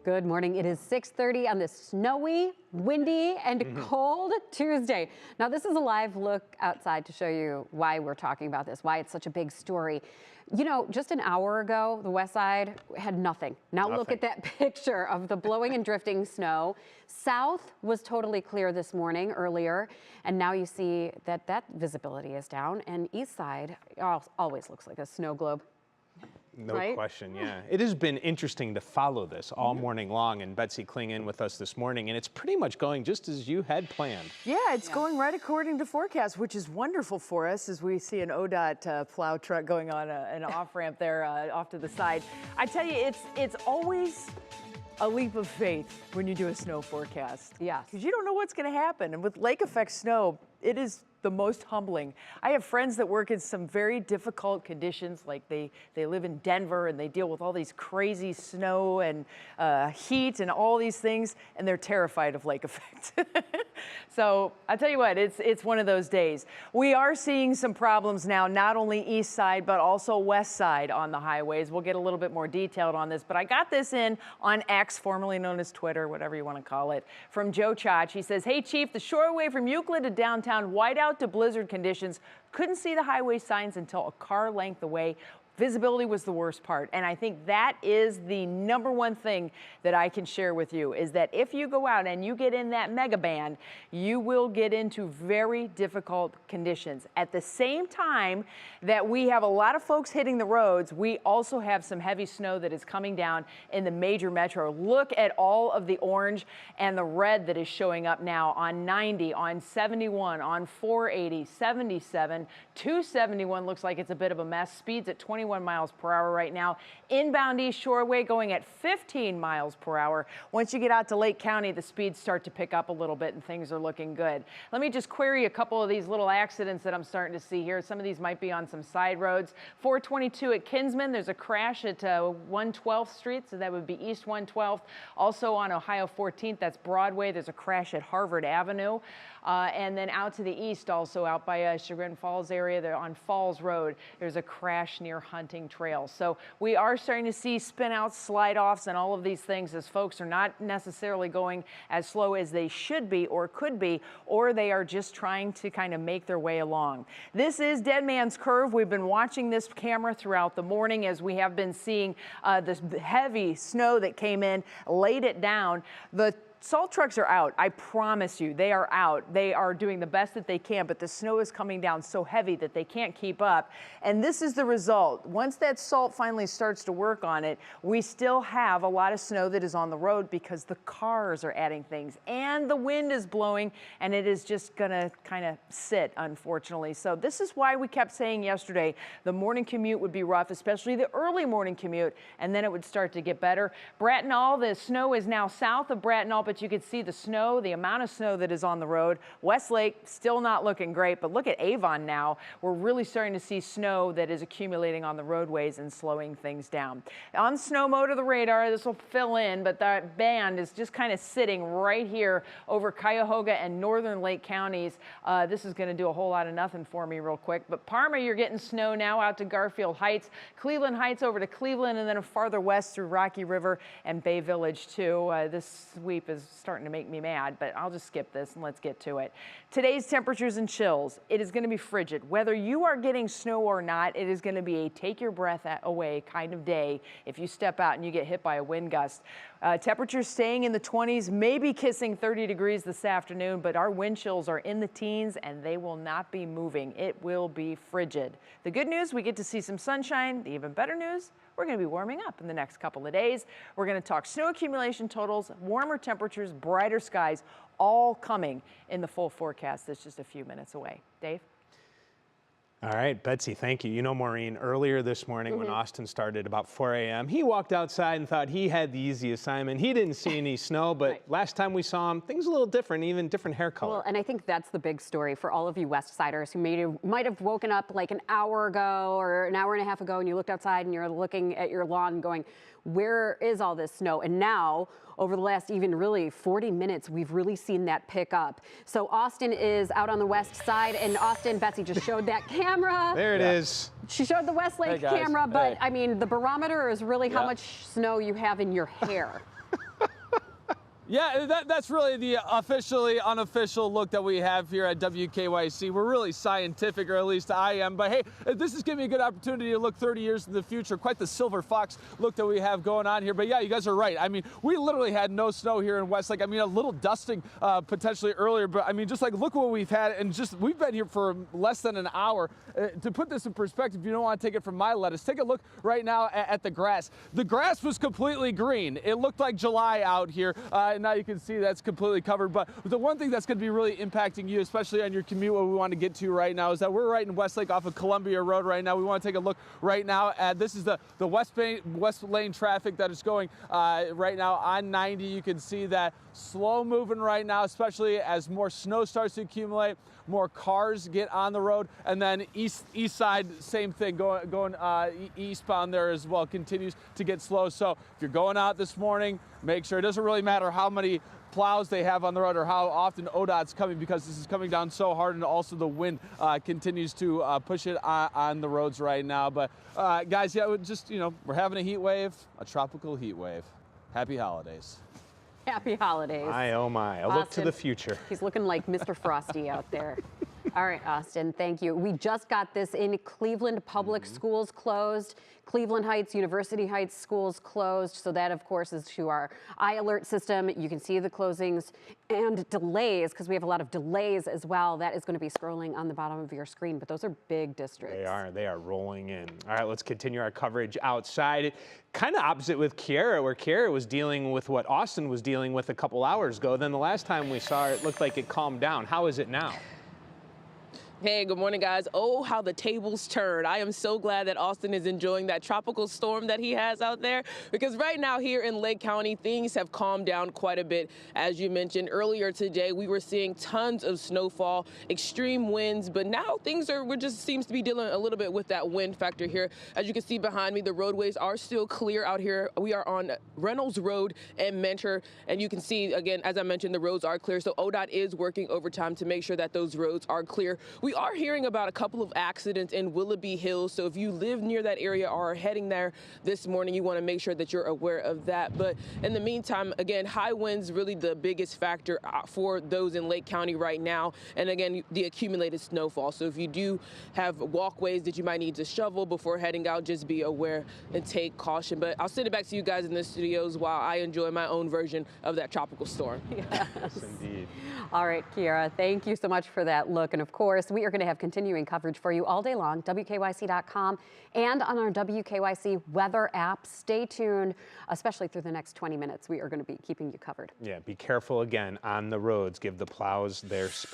Good morning. It is 6:30 on this snowy, windy, and cold Tuesday. Now, this is a live look outside to show you why we're talking about this, why it's such a big story. You know, just an hour ago, the west side had nothing. Now look at that picture of the blowing and drifting snow. South was totally clear this morning earlier, and now you see that that visibility is down, and east side always looks like a snow globe. No question, yeah. It has been interesting to follow this all morning long, and Betsy Kling in with us this morning, and it's pretty much going just as you had planned. Yeah, it's going right according to forecast, which is wonderful for us as we see an ODOT plow truck going on an off-ramp there off to the side. I tell you, it's always a leap of faith when you do a snow forecast. Yes. Because you don't know what's going to happen. And with lake effect snow, it is the most humbling. I have friends that work in some very difficult conditions, like they live in Denver and they deal with all these crazy snow and heat and all these things, and they're terrified of lake effect. So I tell you what, it's one of those days. We are seeing some problems now, not only east side, but also west side on the highways. We'll get a little bit more detailed on this, but I got this in on X, formerly known as Twitter, whatever you want to call it, from Joe Chach. He says, "Hey Chief, the shoreway from Euclid to downtown, whiteout to blizzard conditions. Couldn't see the highway signs until a car length away. Visibility was the worst part." And I think that is the number one thing that I can share with you, is that if you go out and you get in that mega band, you will get into very difficult conditions. At the same time that we have a lot of folks hitting the roads, we also have some heavy snow that is coming down in the major metro. Look at all of the orange and the red that is showing up now on 90, on 71, on 480, 77, 271 looks like it's a bit of a mess. Speeds at 21 miles per hour right now. Inbound East Shoreway going at 15 miles per hour. Once you get out to Lake County, the speeds start to pick up a little bit and things are looking good. Let me just query a couple of these little accidents that I'm starting to see here. Some of these might be on some side roads. 422 at Kinsman, there's a crash at 112th Street, so that would be East 112th. Also on Ohio 14th, that's Broadway, there's a crash at Harvard Avenue. And then out to the east, also out by Chagrin Falls area, there on Falls Road, there's a crash near Hunting Trail. So we are starting to see spin outs, slide offs, and all of these things as folks are not necessarily going as slow as they should be or could be, or they are just trying to kind of make their way along. This is Dead Man's Curve. We've been watching this camera throughout the morning as we have been seeing this heavy snow that came in, laid it down. The salt trucks are out. I promise you, they are out. They are doing the best that they can, but the snow is coming down so heavy that they can't keep up. And this is the result. Once that salt finally starts to work on it, we still have a lot of snow that is on the road because the cars are adding things and the wind is blowing, and it is just gonna kind of sit, unfortunately. So this is why we kept saying yesterday the morning commute would be rough, especially the early morning commute, and then it would start to get better. Brattonall, the snow is now south of Brattonall, but you can see the snow, the amount of snow that is on the road. Westlake still not looking great, but look at Avon now. We're really starting to see snow that is accumulating on the roadways and slowing things down. On snow mode of the radar, this will fill in, but that band is just kind of sitting right here over Cuyahoga and northern Lake counties. This is going to do a whole lot of nothing for me real quick, but Parma, you're getting snow now out to Garfield Heights, Cleveland Heights over to Cleveland, and then farther west through Rocky River and Bay Village too. This sweep is starting to make me mad, but I'll just skip this and let's get to it. Today's temperatures and chills. It is going to be frigid. Whether you are getting snow or not, it is going to be a take your breath away kind of day if you step out and you get hit by a wind gust. Temperatures staying in the 20s, maybe kissing 30 degrees this afternoon, but our wind chills are in the teens and they will not be moving. It will be frigid. The good news, we get to see some sunshine. The even better news, we're going to be warming up in the next couple of days. We're going to talk snow accumulation totals, warmer temperatures, brighter skies, all coming in the full forecast that's just a few minutes away. Dave? All right, Betsy, thank you. You know, Maureen, earlier this morning when Austin started about 4 a.m., he walked outside and thought he had the easy assignment. He didn't see any snow, but last time we saw him, things a little different, even different hair color. Well, and I think that's the big story for all of you West Siders who might have woken up like an hour ago or an hour and a half ago and you looked outside and you're looking at your lawn going, where is all this snow? And now, over the last even really 40 minutes, we've really seen that pick up. So Austin is out on the west side, and Austin, Betsy just showed that camera. There it is. She showed the Westlake camera, but I mean, the barometer is really how much snow you have in your hair. Yeah, that's really the officially unofficial look that we have here at WKYC. We're really scientific, or at least I am. But hey, this is giving me a good opportunity to look 30 years in the future. Quite the silver fox look that we have going on here. But yeah, you guys are right. I mean, we literally had no snow here in Westlake. I mean, a little dusting potentially earlier, but I mean, just like look what we've had, and just we've been here for less than an hour. To put this in perspective, you don't want to take it from my lettuce. Take a look right now at the grass. The grass was completely green. It looked like July out here. And now you can see that's completely covered. But the one thing that's going to be really impacting you, especially on your commute, what we want to get to right now is that we're right in Westlake off of Columbia Road right now. We want to take a look right now at, this is the west lane traffic that is going right now on 90. You can see that slow moving right now, especially as more snow starts to accumulate, more cars get on the road, and then east side, same thing, going eastbound there as well, continues to get slow. So if you're going out this morning, make sure, it doesn't really matter how many plows they have on the road or how often ODOT's coming, because this is coming down so hard, and also the wind continues to push it on the roads right now. But guys, yeah, just, you know, we're having a heat wave, a tropical heat wave. Happy holidays. Happy holidays. My, oh my, a look to the future. He's looking like Mr. Frosty out there. All right, Austin, thank you. We just got this in. Cleveland public schools closed. Cleveland Heights, University Heights schools closed. So that, of course, is to our iAlert system. You can see the closings and delays, because we have a lot of delays as well. That is going to be scrolling on the bottom of your screen, but those are big districts. They are rolling in. All right, let's continue our coverage outside. Kind of opposite with Kiara, where Kiara was dealing with what Austin was dealing with a couple hours ago. Then the last time we saw her, it looked like it calmed down. How is it now? Hey, good morning, guys. Oh, how the tables turn. I am so glad that Austin is enjoying that tropical storm that he has out there, because right now here in Lake County, things have calmed down quite a bit. As you mentioned earlier today, we were seeing tons of snowfall, extreme winds, but now we're just seems to be dealing a little bit with that wind factor here. As you can see behind me, the roadways are still clear out here. We are on Reynolds Road and Mentor, and you can see, again, as I mentioned, the roads are clear. So ODOT is working overtime to make sure that those roads are clear. We are hearing about a couple of accidents in Willoughby Hills, so if you live near that area or are heading there this morning, you want to make sure that you're aware of that. But in the meantime, again, high winds really the biggest factor for those in Lake County right now, and again, the accumulated snowfall. So if you do have walkways that you might need to shovel before heading out, just be aware and take caution. But I'll send it back to you guys in the studios while I enjoy my own version of that tropical storm. Yes, indeed. All right, Kiara, thank you so much for that look. And of course, we are going to have continuing coverage for you all day long, WKYC.com and on our WKYC weather app. Stay tuned, especially through the next 20 minutes. We are going to be keeping you covered. Yeah, be careful again on the roads. Give the plows their space.